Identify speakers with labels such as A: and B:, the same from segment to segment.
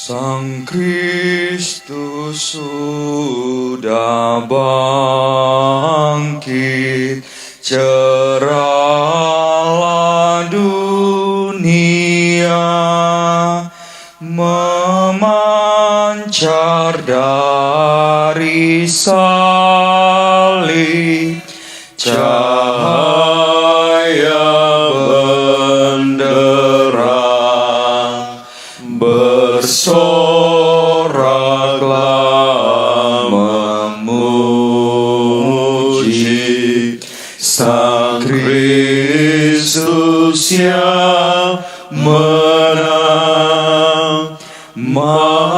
A: Sang Kristus sudah bangkit, cerahlah dunia, memancar dari salib, cahaya benderang bersoraklah memuji Sang Kristus yang menang, mengadakan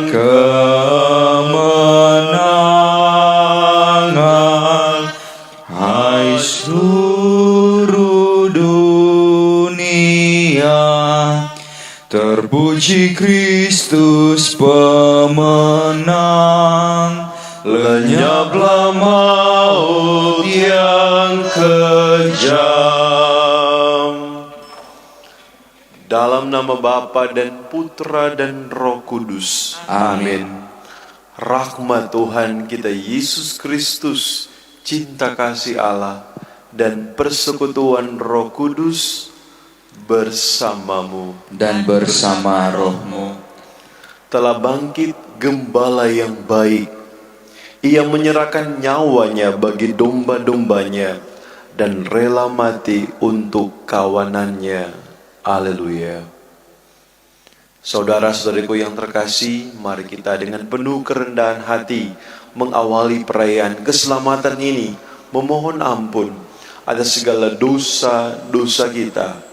A: kemenangan. Hai seluruh dunia, terpuji Kristus pemenang, lenyaplah maut yang kejam.
B: Dalam nama Bapa dan Putra dan Roh Kudus. Amin. Rahmat Tuhan kita Yesus Kristus, cinta kasih Allah, dan persekutuan Roh Kudus bersamamu
A: dan bersama rohmu.
B: Telah bangkit gembala yang baik. Ia menyerahkan nyawanya bagi domba-dombanya dan rela mati untuk kawanannya. Haleluya. Saudara-saudariku yang terkasih, mari kita dengan penuh kerendahan hati mengawali perayaan keselamatan ini, memohon ampun atas segala dosa-dosa kita.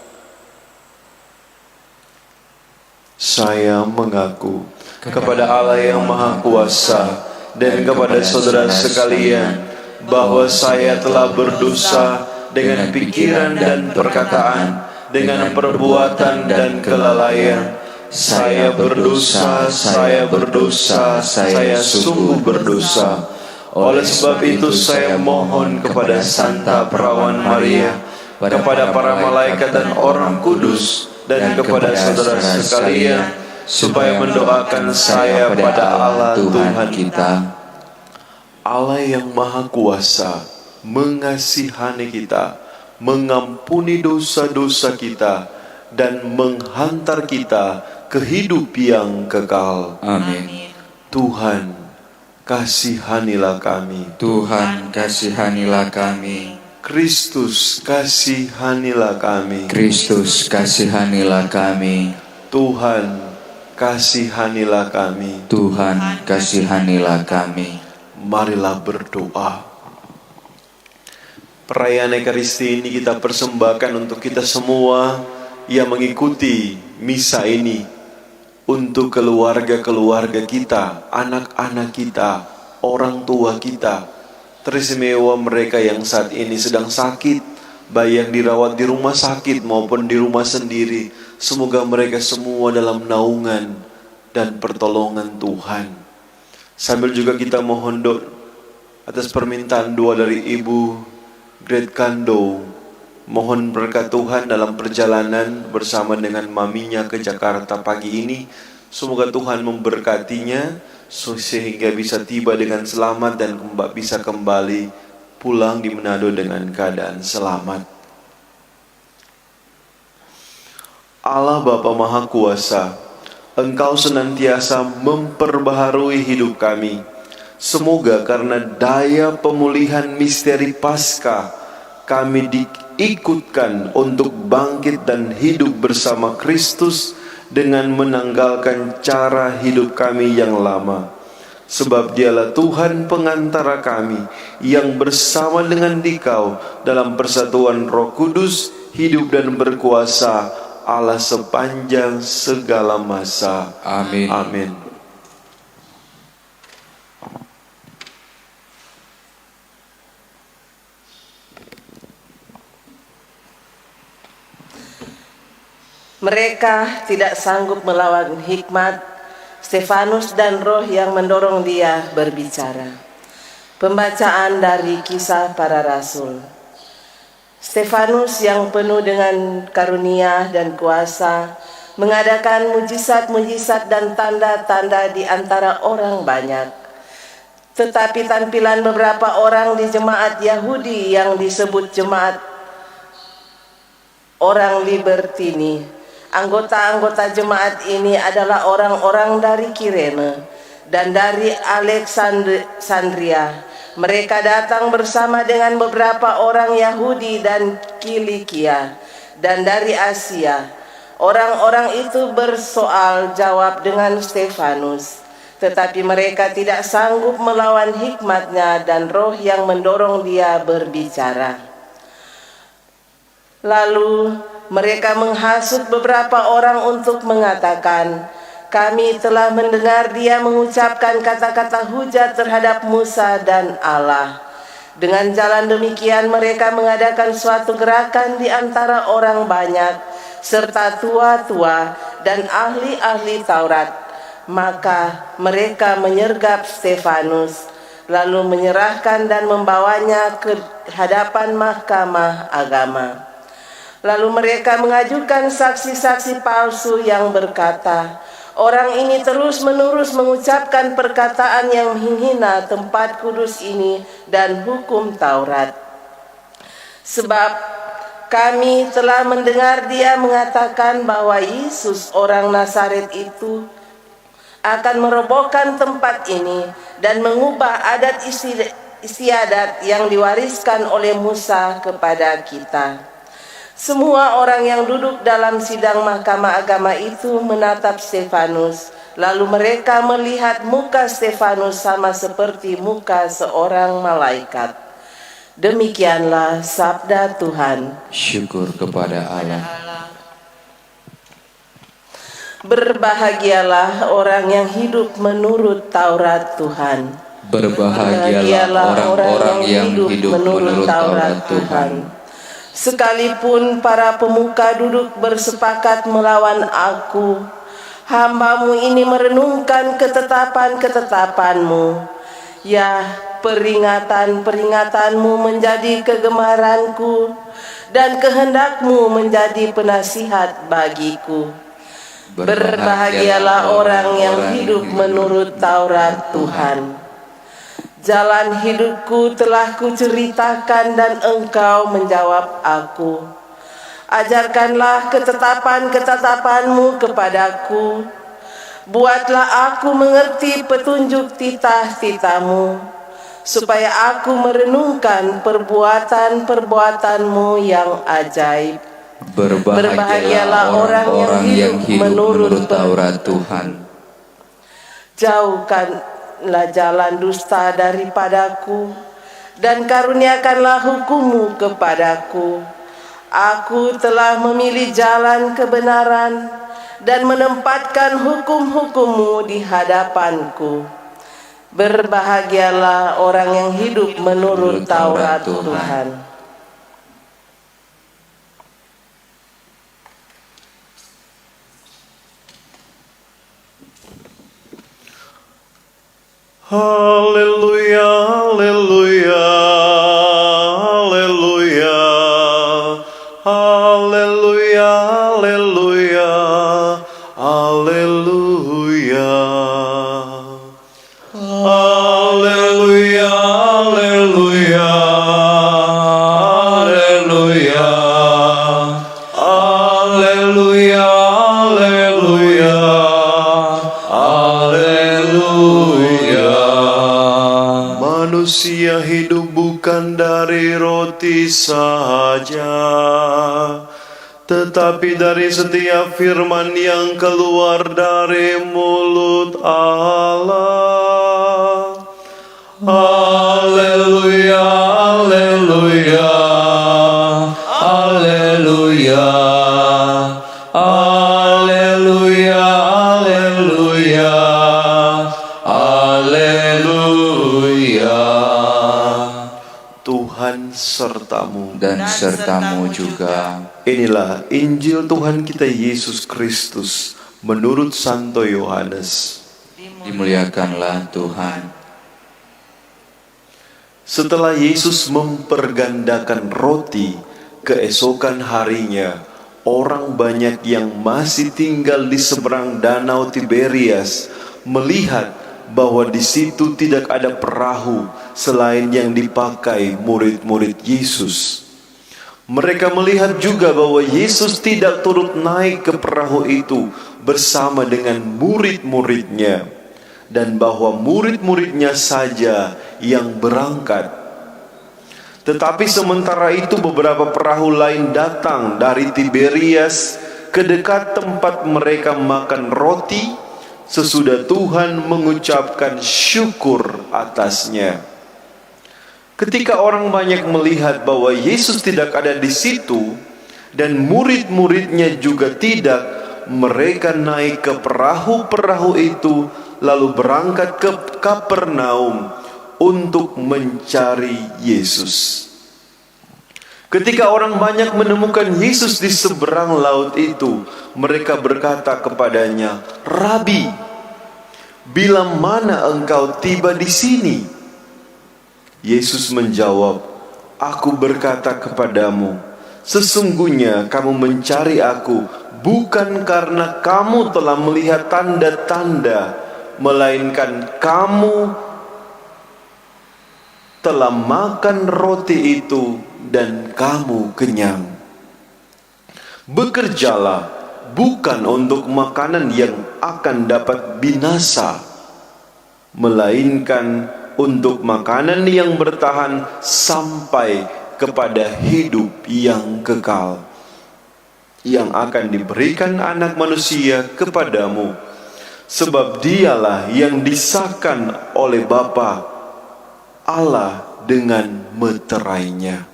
B: Saya mengaku kepada Allah yang Maha Kuasa dan kepada saudara sekalian bahwa saya telah berdosa dengan pikiran dan perkataan, dengan perbuatan dan kelalaian. Saya berdosa, saya sungguh berdosa. Oleh sebab itu saya mohon kepada Santa Perawan Maria, kepada para malaikat dan orang kudus, dan kepada saudara sekalian, supaya mendoakan saya pada Allah Tuhan kita. Allah yang Maha Kuasa mengasihani kita, mengampuni dosa-dosa kita, dan menghantar kita ke hidup yang kekal.
A: Amin.
B: Tuhan, kasihanilah kami.
A: Tuhan, kasihanilah kami.
B: Kristus, kasihanilah kami.
A: Kristus, kasihanilah kami.
B: Tuhan, kasihanilah kami.
A: Tuhan, kasihanilah kami.
B: Marilah berdoa. Perayaan Ekaristi ini kita persembahkan untuk kita semua yang mengikuti misa ini, untuk keluarga-keluarga kita, anak-anak kita, orang tua kita, teristimewa mereka yang saat ini sedang sakit, baik yang dirawat di rumah sakit maupun di rumah sendiri. Semoga mereka semua dalam naungan dan pertolongan Tuhan. Sambil juga kita mohon doa atas permintaan doa dari Ibu Great Kando, mohon berkat Tuhan dalam perjalanan bersama dengan maminya ke Jakarta pagi ini. Semoga Tuhan memberkatinya sehingga bisa tiba dengan selamat dan bisa kembali pulang di Manado dengan keadaan selamat. Allah Bapa Maha Kuasa, Engkau senantiasa memperbaharui hidup kami. Semoga karena daya pemulihan misteri Paskah, kami diikutkan untuk bangkit dan hidup bersama Kristus dengan menanggalkan cara hidup kami yang lama. Sebab Dialah Tuhan pengantara kami yang bersama dengan Dikau dalam persatuan Roh Kudus hidup dan berkuasa Allah sepanjang segala masa.
A: Amin.
B: Amin.
C: Mereka tidak sanggup melawan hikmat Stefanus dan roh yang mendorong dia berbicara. Pembacaan dari Kisah Para Rasul. Stefanus yang penuh dengan karunia dan kuasa mengadakan mujizat-mujizat dan tanda-tanda di antara orang banyak. Tetapi tampilan beberapa orang di jemaat Yahudi yang disebut jemaat orang Libertini, anggota-anggota jemaat ini adalah orang-orang dari Kirene dan dari Alexandria. Mereka datang bersama dengan beberapa orang Yahudi dan Kilikia dan dari Asia. Orang-orang itu bersoal jawab dengan Stefanus, tetapi mereka tidak sanggup melawan hikmatnya dan roh yang mendorong dia berbicara. Lalu mereka menghasut beberapa orang untuk mengatakan, "Kami telah mendengar dia mengucapkan kata-kata hujat terhadap Musa dan Allah." Dengan jalan demikian mereka mengadakan suatu gerakan di antara orang banyak, serta tua-tua dan ahli-ahli Taurat. Maka mereka menyergap Stefanus, lalu menyerahkan dan membawanya ke hadapan mahkamah agama. Lalu mereka mengajukan saksi-saksi palsu yang berkata, "Orang ini terus-menerus mengucapkan perkataan yang menghina tempat kudus ini dan hukum Taurat. Sebab kami telah mendengar dia mengatakan bahwa Yesus orang Nazaret itu akan merobohkan tempat ini dan mengubah adat istiadat yang diwariskan oleh Musa kepada kita." Semua orang yang duduk dalam sidang mahkamah agama itu menatap Stefanus. Lalu mereka melihat muka Stefanus sama seperti muka seorang malaikat. Demikianlah sabda Tuhan.
A: Syukur kepada Allah.
C: Berbahagialah orang yang hidup menurut Taurat Tuhan.
A: Berbahagialah orang-orang yang hidup menurut Taurat Tuhan.
C: Sekalipun para pemuka duduk bersepakat melawan aku, hamba-Mu ini merenungkan ketetapan-ketetapan-Mu. Ya, peringatan-peringatan-Mu menjadi kegemaranku, dan kehendak-Mu menjadi penasihat bagiku. Berbahagialah orang yang hidup menurut Taurat Tuhan. Jalan hidupku telah kuceritakan dan Engkau menjawab aku. Ajarkanlah ketetapan-ketetapan-Mu kepadaku. Buatlah aku mengerti petunjuk titah-titah-Mu, supaya aku merenungkan perbuatan-perbuatan-Mu yang ajaib.
A: Berbahagialah orang-orang yang hidup menurut Taurat Tuhan.
C: Jauhkanlah jalan dusta daripadaku, dan karuniakanlah hukum-Mu kepadaku. Aku telah memilih jalan kebenaran dan menempatkan hukum-hukum-Mu di hadapanku. Berbahagialah orang yang hidup menurut Taurat Tuhan.
B: Haleluya, haleluya, haleluya, haleluya, haleluya, haleluya, haleluya, haleluya, haleluya, haleluya, haleluya, haleluya. Manusia hidup bukan dari roti saja, tetapi dari setiap firman yang keluar dari mulut Allah. Haleluya, haleluya, haleluya, haleluya, haleluya, haleluya. Tuhan sertamu.
A: Dan sertamu juga.
B: Inilah Injil Tuhan kita Yesus Kristus menurut Santo Yohanes.
A: Dimuliakanlah Tuhan.
B: Setelah Yesus mempergandakan roti, keesokan harinya orang banyak yang masih tinggal di seberang danau Tiberias melihat bahwa di situ tidak ada perahu selain yang dipakai murid-murid Yesus. Mereka melihat juga bahwa Yesus tidak turut naik ke perahu itu bersama dengan murid-muridnya, dan bahwa murid-muridnya saja yang berangkat. Tetapi sementara itu beberapa perahu lain datang dari Tiberias ke dekat tempat mereka makan roti sesudah Tuhan mengucapkan syukur atasnya. Ketika orang banyak melihat bahwa Yesus tidak ada di situ dan murid-muridnya juga tidak, mereka naik ke perahu-perahu itu lalu berangkat ke Kapernaum untuk mencari Yesus. Ketika orang banyak menemukan Yesus di seberang laut itu, mereka berkata kepadanya, "Rabi, bila mana engkau tiba di sini?" Yesus menjawab, "Aku berkata kepadamu, sesungguhnya kamu mencari aku bukan karena kamu telah melihat tanda-tanda, melainkan kamu telah makan roti itu dan kamu kenyang. Bekerjalah bukan untuk makanan yang akan dapat binasa, melainkan untuk makanan yang bertahan sampai kepada hidup yang kekal, yang akan diberikan Anak Manusia kepadamu, sebab dialah yang disahkan oleh Bapa Allah dengan meterainya."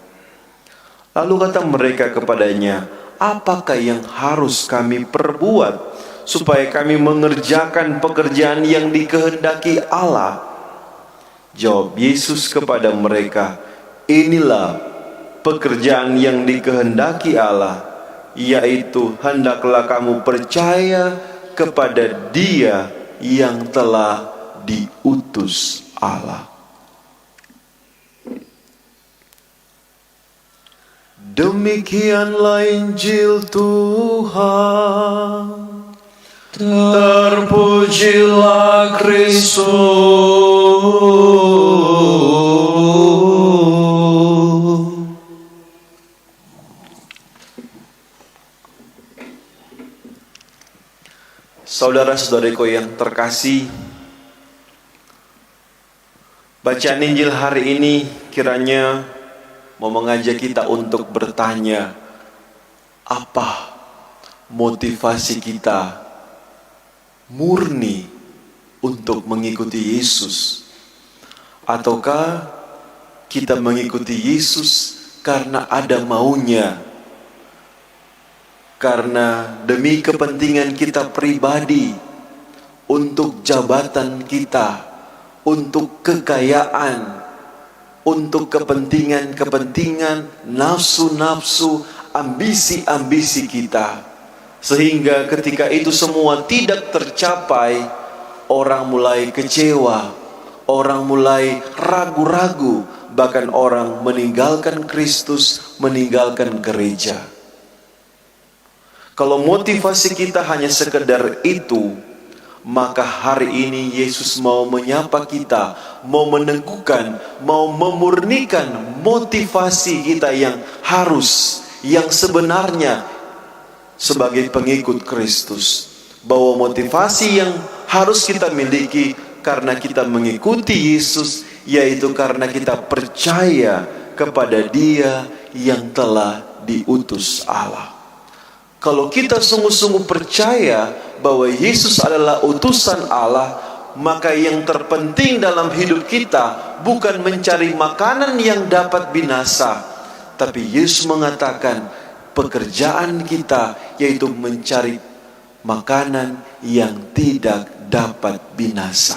B: Lalu kata mereka kepadanya, "Apakah yang harus kami perbuat supaya kami mengerjakan pekerjaan yang dikehendaki Allah?" Jawab Yesus kepada mereka, "Inilah pekerjaan yang dikehendaki Allah, yaitu hendaklah kamu percaya kepada Dia yang telah diutus Allah." Demikianlah Injil Tuhan. Terpujilah Kristus. Saudara-saudariku yang terkasih, bacaan Injil hari ini kiranya mau mengajak kita untuk bertanya, apa motivasi kita murni untuk mengikuti Yesus? Ataukah kita mengikuti Yesus karena ada maunya, karena demi kepentingan kita pribadi, untuk jabatan kita, untuk kekayaan, untuk kepentingan-kepentingan, nafsu-nafsu, ambisi-ambisi kita, sehingga ketika itu semua tidak tercapai, orang mulai kecewa, orang mulai ragu-ragu, bahkan orang meninggalkan Kristus, meninggalkan gereja. Kalau motivasi kita hanya sekedar itu, maka hari ini Yesus mau menyapa kita, mau meneguhkan, mau memurnikan motivasi kita yang harus, yang sebenarnya sebagai pengikut Kristus. Bahwa motivasi yang harus kita miliki karena kita mengikuti Yesus, yaitu karena kita percaya kepada Dia yang telah diutus Allah. Kalau kita sungguh-sungguh percaya bahwa Yesus adalah utusan Allah, maka yang terpenting dalam hidup kita bukan mencari makanan yang dapat binasa, tapi Yesus mengatakan pekerjaan kita yaitu mencari makanan yang tidak dapat binasa.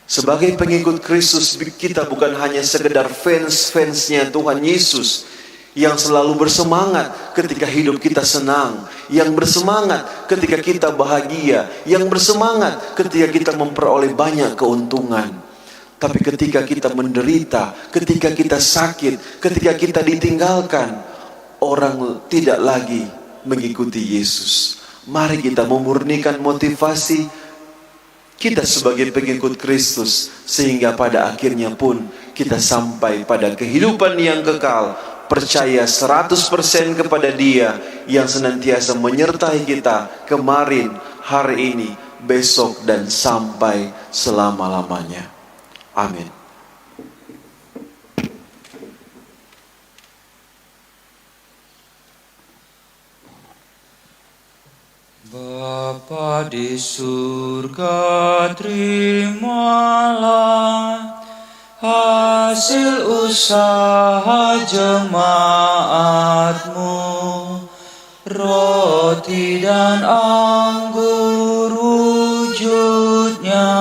B: Sebagai pengikut Kristus, kita bukan hanya sekedar fans-fansnya Tuhan Yesus, yang selalu bersemangat ketika hidup kita senang, yang bersemangat ketika kita bahagia, yang bersemangat ketika kita memperoleh banyak keuntungan. Tapi ketika kita menderita, ketika kita sakit, ketika kita ditinggalkan, orang tidak lagi mengikuti Yesus. Mari kita memurnikan motivasi kita sebagai pengikut Kristus, sehingga pada akhirnya pun kita sampai pada kehidupan yang kekal, percaya 100% kepada Dia yang senantiasa menyertai kita kemarin, hari ini, besok, dan sampai selama-lamanya. Amin.
A: Bapa di surga, terimalah hasil usaha jemaat-Mu, roti dan anggur wujudnya,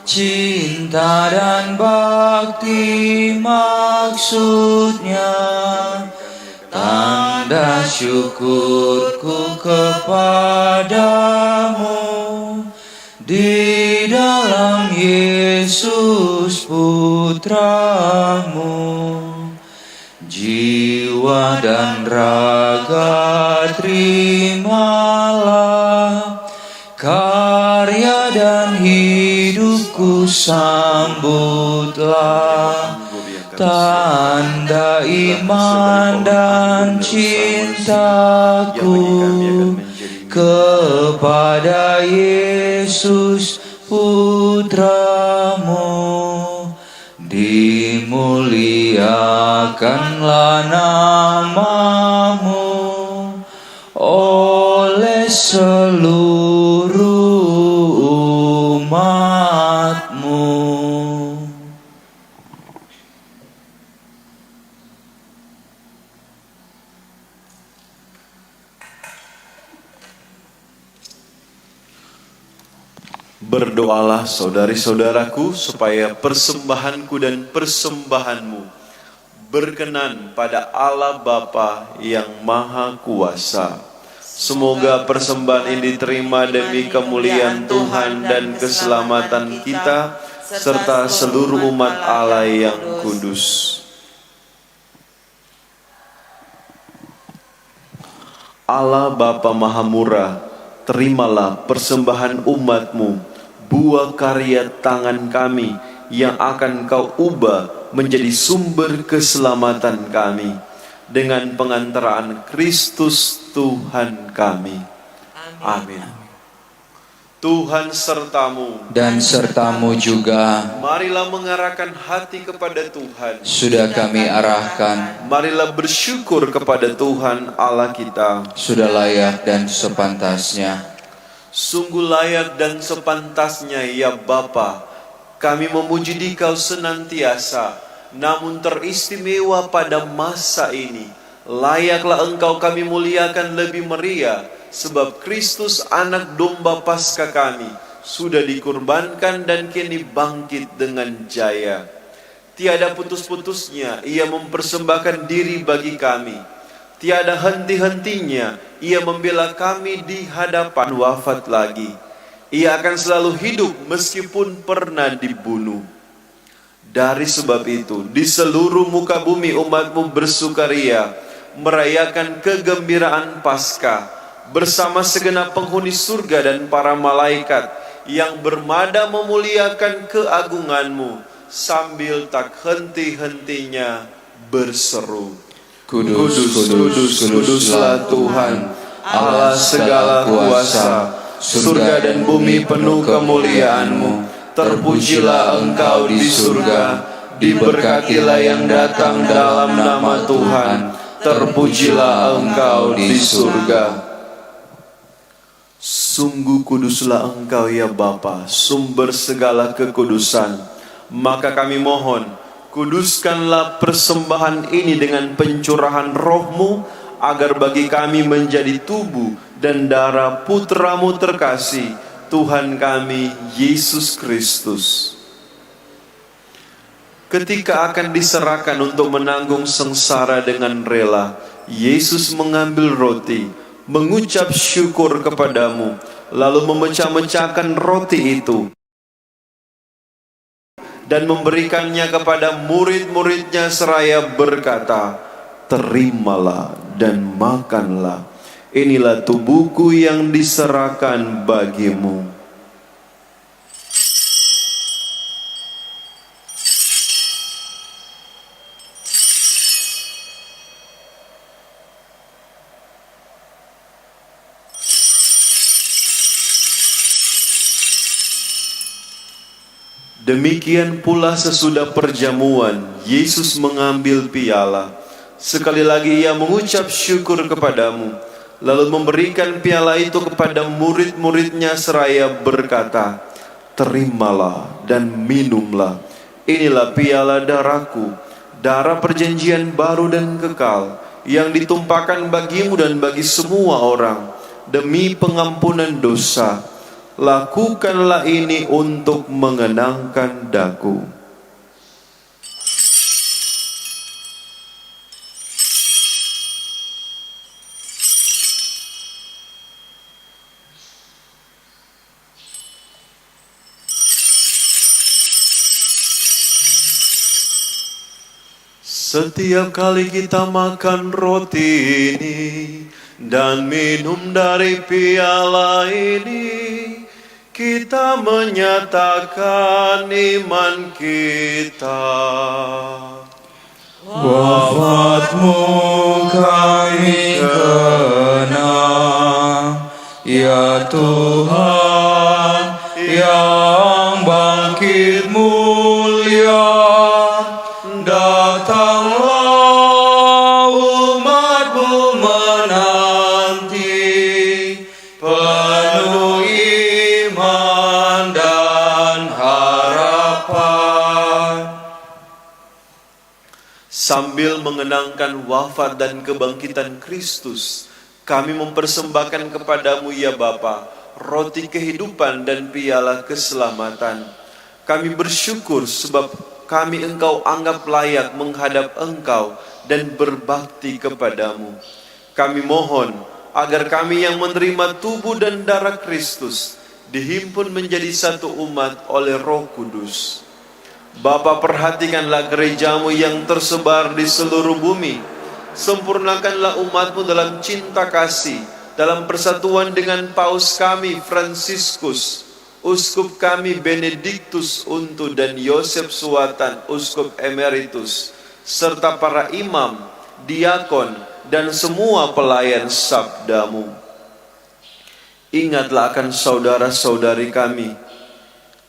A: cinta dan bakti maksudnya. Tanda syukurku kepadamu di dalam Yesus Putramu. Jiwa dan raga terimalah, karya dan hidupku sambutlah. Tanda iman dan cintaku kepada Yesus Putramu. Dimuliakanlah nama-Mu oleh seluruh umat-Mu.
B: Berdoalah saudari-saudaraku supaya persembahanku dan persembahanmu berkenan pada Allah Bapa yang Maha Kuasa. Semoga persembahan ini diterima demi kemuliaan Tuhan dan keselamatan kita serta seluruh umat Allah yang kudus. Allah Bapa Maha Murah, terimalah persembahan umat-Mu, buah karya tangan kami yang akan Kau ubah menjadi sumber keselamatan kami dengan pengantaraan Kristus Tuhan kami. Amin. Tuhan sertamu
A: Dan sertamu juga.
B: Marilah mengarahkan hati kepada Tuhan.
A: Sudah kami arahkan.
B: Marilah bersyukur kepada Tuhan Allah kita.
A: Sudah layak dan sepantasnya.
B: Sungguh layak dan sepantasnya ya Bapa, kami memuji Dikau senantiasa, namun teristimewa pada masa ini. Layaklah Engkau kami muliakan lebih meriah, sebab Kristus anak domba Paskah kami sudah dikurbankan dan kini bangkit dengan jaya. Tiada putus-putusnya Ia mempersembahkan diri bagi kami. Tiada henti-hentinya Ia membela kami di hadapan wafat lagi. Ia akan selalu hidup meskipun pernah dibunuh. Dari sebab itu, di seluruh muka bumi umat-Mu bersukaria, merayakan kegembiraan Paskah bersama segenap penghuni surga dan para malaikat yang bermada memuliakan keagungan-Mu sambil tak henti-hentinya berseru,
A: Kudus, kudus, kuduslah Tuhan, Allah segala kuasa. Surga dan bumi penuh kemuliaan-Mu. Terpujilah Engkau di surga, diberkatilah yang datang dalam nama Tuhan. Terpujilah Engkau di surga.
B: Sungguh kuduslah Engkau ya Bapa, sumber segala kekudusan. Maka kami mohon, kuduskanlah persembahan ini dengan pencurahan Roh-Mu, agar bagi kami menjadi tubuh dan darah Putra-Mu terkasih, Tuhan kami Yesus Kristus. Ketika akan diserahkan untuk menanggung sengsara dengan rela, Yesus mengambil roti, mengucap syukur kepadamu, lalu memecah-mecahkan roti itu dan memberikannya kepada murid-muridnya seraya berkata, terimalah dan makanlah. Inilah tubuhku yang diserahkan bagimu. Demikian pula sesudah perjamuan, Yesus mengambil piala. Sekali lagi ia mengucap syukur kepadamu, lalu memberikan piala itu kepada murid-muridnya seraya berkata, terimalah dan minumlah. Inilah piala darahku, darah perjanjian baru dan kekal, yang ditumpahkan bagimu dan bagi semua orang, demi pengampunan dosa. Lakukanlah ini untuk mengenangkan daku. Setiap kali kita makan roti ini dan minum dari piala ini, kita menyatakan iman kita.
A: Wafatmu kami kenang, ya Tuhan yang bangkit mulia. Datanglah umat-Mu menanti, penuh iman dan harapan.
B: Sambil mengenangkan wafat dan kebangkitan Kristus, kami mempersembahkan kepadamu ya Bapa, roti kehidupan dan piala keselamatan. Kami bersyukur sebab kami Engkau anggap layak menghadap Engkau dan berbakti kepadamu. Kami mohon agar kami yang menerima tubuh dan darah Kristus dihimpun menjadi satu umat oleh Roh Kudus. Bapa, perhatikanlah gerejamu yang tersebar di seluruh bumi. Sempurnakanlah umatmu dalam cinta kasih, dalam persatuan dengan Paus kami Fransiskus, Uskup kami Benediktus Untu dan Yosef Suwatan, Uskup Emeritus, serta para imam, diakon, dan semua pelayan sabdamu. Ingatlah akan saudara-saudari kami,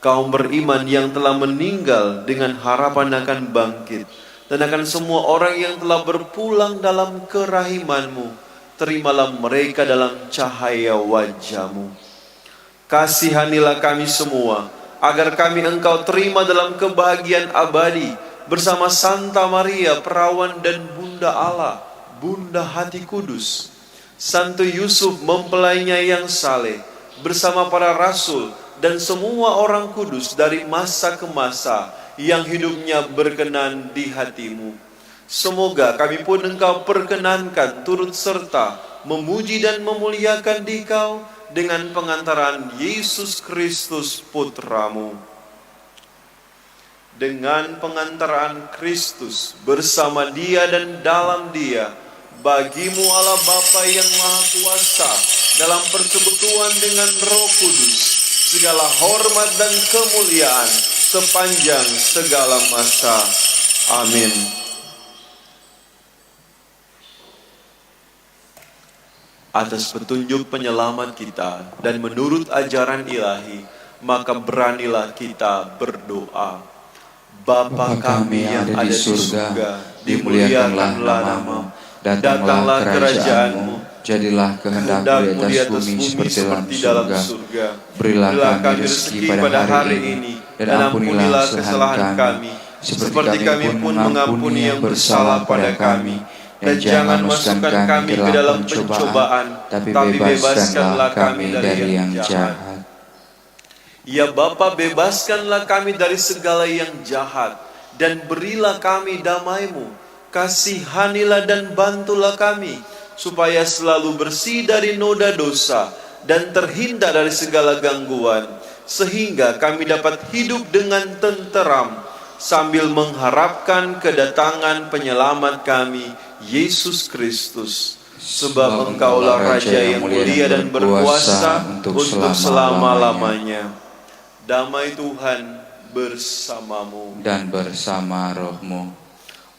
B: kaum beriman yang telah meninggal dengan harapan akan bangkit, dan akan semua orang yang telah berpulang dalam kerahiman-Mu. Terimalah mereka dalam cahaya wajah-Mu. Kasihanilah kami semua, agar kami Engkau terima dalam kebahagiaan abadi, bersama Santa Maria, perawan dan Bunda Allah, Bunda Hati Kudus, Santo Yusuf mempelainya yang saleh, bersama para rasul dan semua orang kudus dari masa ke masa, yang hidupnya berkenan di hati-Mu. Semoga kami pun Engkau perkenankan turut serta memuji dan memuliakan Dikau dengan pengantaran Yesus Kristus Putra-Mu. Dengan pengantaran Kristus, bersama Dia dan dalam Dia, bagi-Mu Allah Bapa yang Maha Kuasa, dalam persekutuan dengan Roh Kudus, segala hormat dan kemuliaan sepanjang segala masa. Amin. Atas petunjuk penyelamat kita dan menurut ajaran ilahi, maka beranilah kita berdoa. Bapa kami yang ada di surga, dimuliakanlah nama-Mu, datanglah kerajaan-Mu, jadilah kehendak-Mu di atas bumi seperti dalam surga. Berilah kami rezeki pada hari ini, dan ampunilah kesalahan kami, seperti kami pun mengampuni yang bersalah pada kami. Dan jangan masukkan kami ke dalam pencobaan, tapi bebaskanlah kami dari yang jahat. Ya Bapa, bebaskanlah kami dari segala yang jahat, dan berilah kami damai-Mu. Kasihanilah dan bantulah kami, supaya selalu bersih dari noda dosa, dan terhindar dari segala gangguan, sehingga kami dapat hidup dengan tenteram, sambil mengharapkan kedatangan penyelamat kami, Yesus Kristus. Sebab Engkaulah Raja yang mulia dan berkuasa untuk selama-lamanya. Damai Tuhan bersamamu
A: dan bersama rohmu.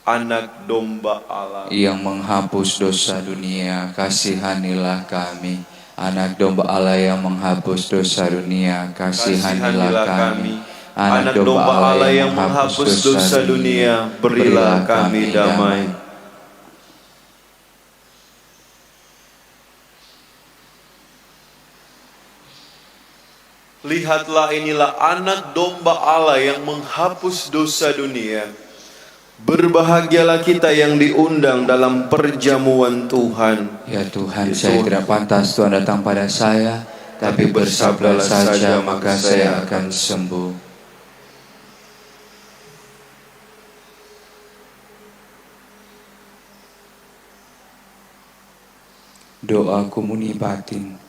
B: Anak domba Allah
A: yang menghapus dosa dunia, kasihanilah kami. Anak domba Allah yang menghapus dosa dunia, kasihanilah kami.
B: Anak domba Allah yang menghapus dosa dunia, berilah kami damai. Lihatlah, inilah anak domba Allah yang menghapus dosa dunia. Berbahagialah kita yang diundang dalam perjamuan Tuhan.
A: Ya Tuhan, saya tidak pantas Tuhan datang pada saya, tapi bersabdalah saja maka saya akan sembuh. Doa komuni batin.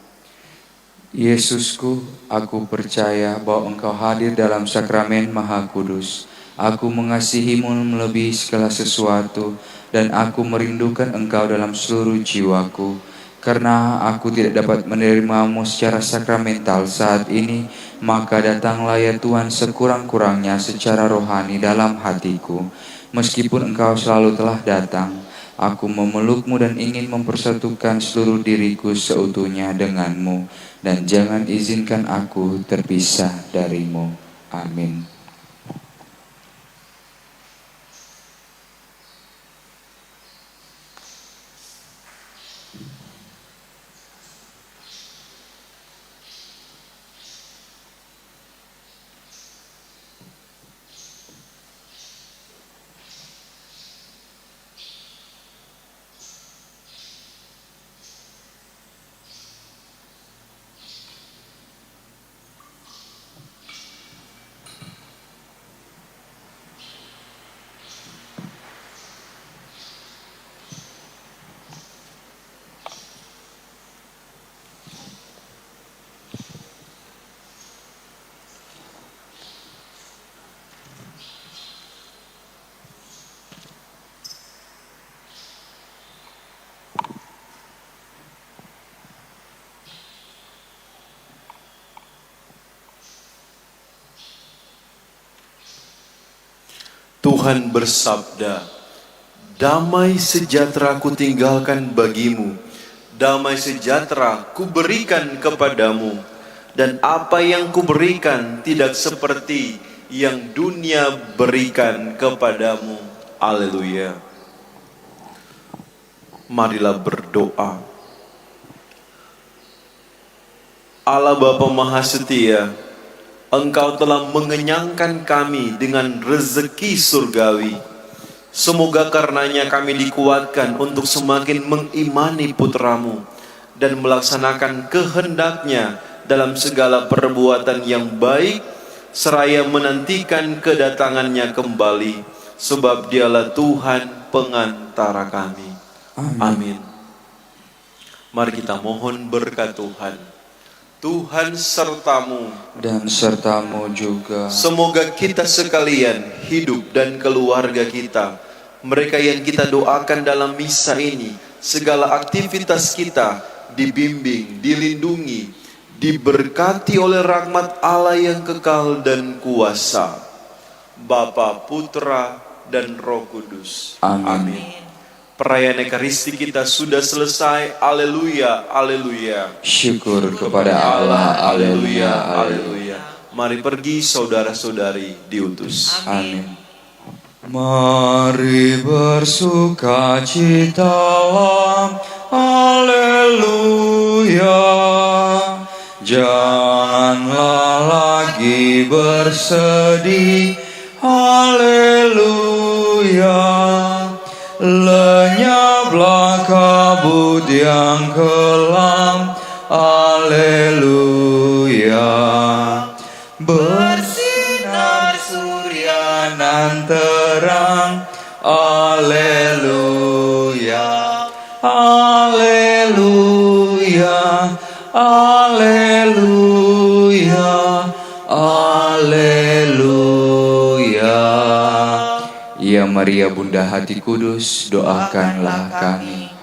A: Yesusku, aku percaya bahwa Engkau hadir dalam sakramen Maha Kudus. Aku mengasihimu melebihi segala sesuatu, dan aku merindukan Engkau dalam seluruh jiwaku. Karena aku tidak dapat menerimamu secara sakramental saat ini, maka datanglah ya Tuhan sekurang-kurangnya secara rohani dalam hatiku. Meskipun Engkau selalu telah datang, aku memelukmu dan ingin mempersatukan seluruh diriku seutuhnya denganmu. Dan jangan izinkan aku terpisah darimu. Amin.
B: Tuhan bersabda, damai sejahtera ku tinggalkan bagimu, damai sejahtera ku berikan kepadamu, dan apa yang ku berikan tidak seperti yang dunia berikan kepadamu. Haleluya. Marilah berdoa. Allah Bapa Maha Setia, Engkau telah mengenyangkan kami dengan rezeki surgawi. Semoga karenanya kami dikuatkan untuk semakin mengimani putra-Mu dan melaksanakan kehendak-Nya dalam segala perbuatan yang baik, seraya menantikan kedatangan-Nya kembali, sebab Dialah Tuhan pengantara kami. Amin. Mari kita mohon berkat Tuhan. Tuhan sertamu
A: dan sertamu juga.
B: Semoga kita sekalian, hidup dan keluarga kita, mereka yang kita doakan dalam misa ini, segala aktivitas kita dibimbing, dilindungi, diberkati oleh rahmat Allah yang kekal dan kuasa, Bapa, Putra, dan Roh Kudus. Amin. Perayaan Ekaristi kita sudah selesai. Haleluya, haleluya.
A: Syukur kepada Allah. Haleluya, haleluya.
B: Mari pergi saudara-saudari diutus.
A: Amin. Mari bersuka cita. Haleluya. Janganlah lagi bersedih. Haleluya. Lenyaplah kabut yang kelam. Haleluya. Bersinar surya nan terang. Haleluya. Haleluya. Haleluya. Haleluya. Maria Bunda Hati Kudus, doakanlah kami.